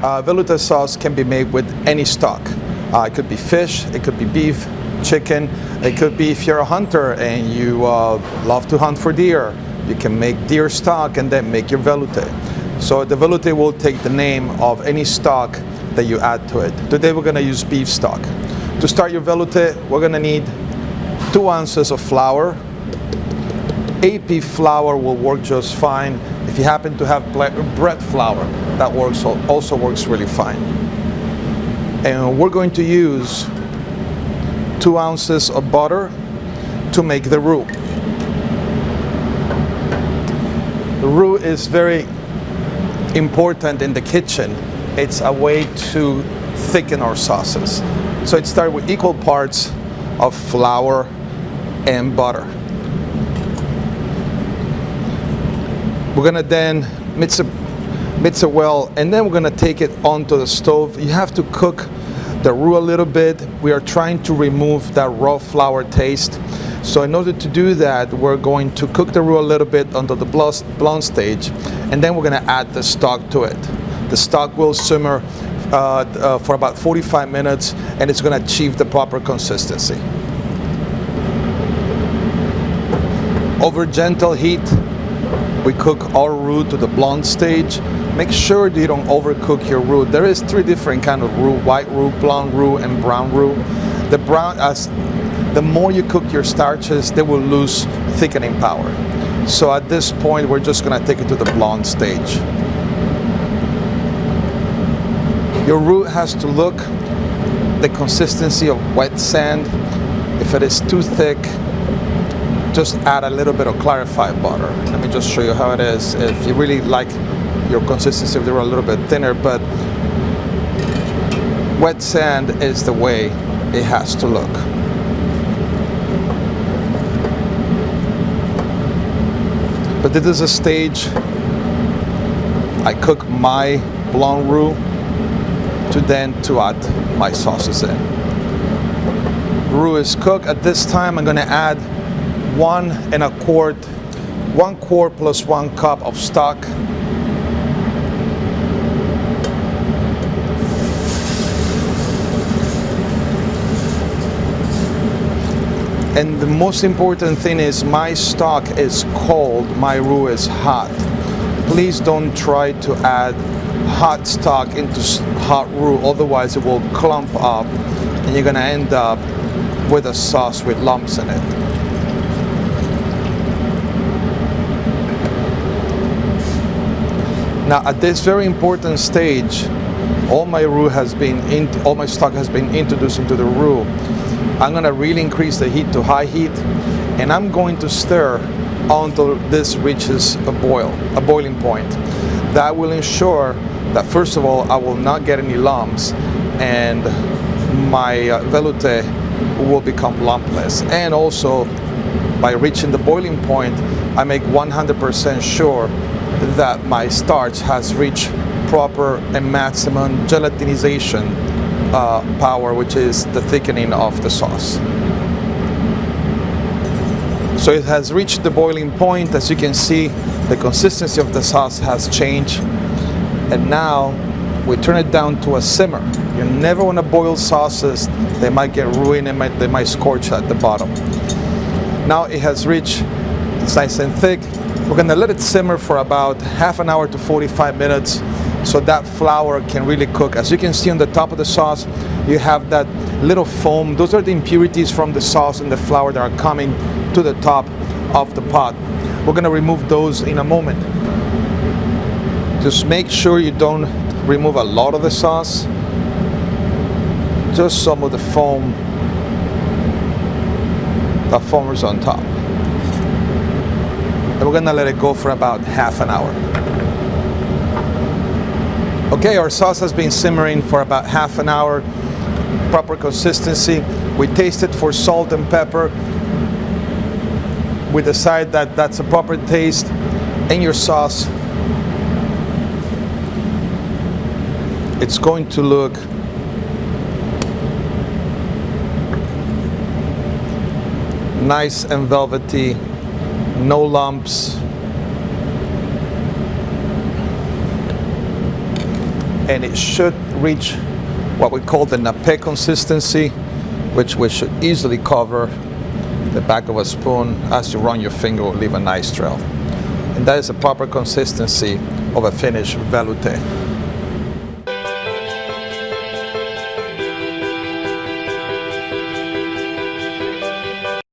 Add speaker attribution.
Speaker 1: Veloute sauce can be made with any stock. It could be fish, it could be beef, chicken, it could be if you're a hunter and you love to hunt for deer, you can make deer stock and then make your veloute. So the veloute will take the name of any stock that you add to it. Today we're going to use beef stock. To start your veloute, we're going to need 2 ounces of flour. AP flour will work just fine. If you happen to have bread flour, that also works really fine. And we're going to use 2 ounces of butter to make the roux. The roux is very important in the kitchen. It's a way to thicken our sauces. So it starts with equal parts of flour and butter. We're gonna then mix it well, and then we're gonna take it onto the stove. You have to cook the roux a little bit. We are trying to remove that raw flour taste. So in order to do that, we're going to cook the roux a little bit until the blonde stage, and then we're gonna add the stock to it. The stock will simmer for about 45 minutes, and it's gonna achieve the proper consistency. Over gentle heat, we cook our roux to the blonde stage. Make sure that you don't overcook your roux. There is 3 different kinds of roux: white roux, blonde roux, and brown roux. The more you cook your starches, they will lose thickening power. So at this point, we're just gonna take it to the blonde stage. Your roux has to look the consistency of wet sand. If it is too thick, just add a little bit of clarified butter. Let me just show you how it is. If you really like your consistency, if they're a little bit thinner, but wet sand is the way it has to look. But this is a stage I cook my blonde roux to add my sauces in. Roux is cooked. At this time, I'm going to add 1 quart plus 1 cup of stock. And the most important thing is my stock is cold, my roux is hot. Please don't try to add hot stock into hot roux, otherwise it will clump up and you're gonna end up with a sauce with lumps in it. Now at this very important stage, all my stock has been introduced into the roux. I'm gonna really increase the heat to high heat, and I'm going to stir until this reaches a boiling point. That will ensure that first of all, I will not get any lumps, and my veloute will become lumpless. And also, by reaching the boiling point, I make 100% sure that my starch has reached proper and maximum gelatinization power, which is the thickening of the sauce. So it has reached the boiling point. As you can see, the consistency of the sauce has changed. And now we turn it down to a simmer. You never want to boil sauces. They might get ruined and they might scorch at the bottom. Now it has reached, it's nice and thick. We're going to let it simmer for about half an hour to 45 minutes so that flour can really cook. As you can see on the top of the sauce, you have that little foam. Those are the impurities from the sauce and the flour that are coming to the top of the pot. We're going to remove those in a moment. Just make sure you don't remove a lot of the sauce, just some of the foam that foams on top. And we're gonna let it go for about half an hour. Okay, our sauce has been simmering for about half an hour. Proper consistency. We taste it for salt and pepper. We decide that that's a proper taste in your sauce. It's going to look nice and velvety, no lumps. and it should reach what we call the nappe consistency, which we should easily cover the back of a spoon. As you run your finger, will leave a nice trail. And that is the proper consistency of a finished veloute.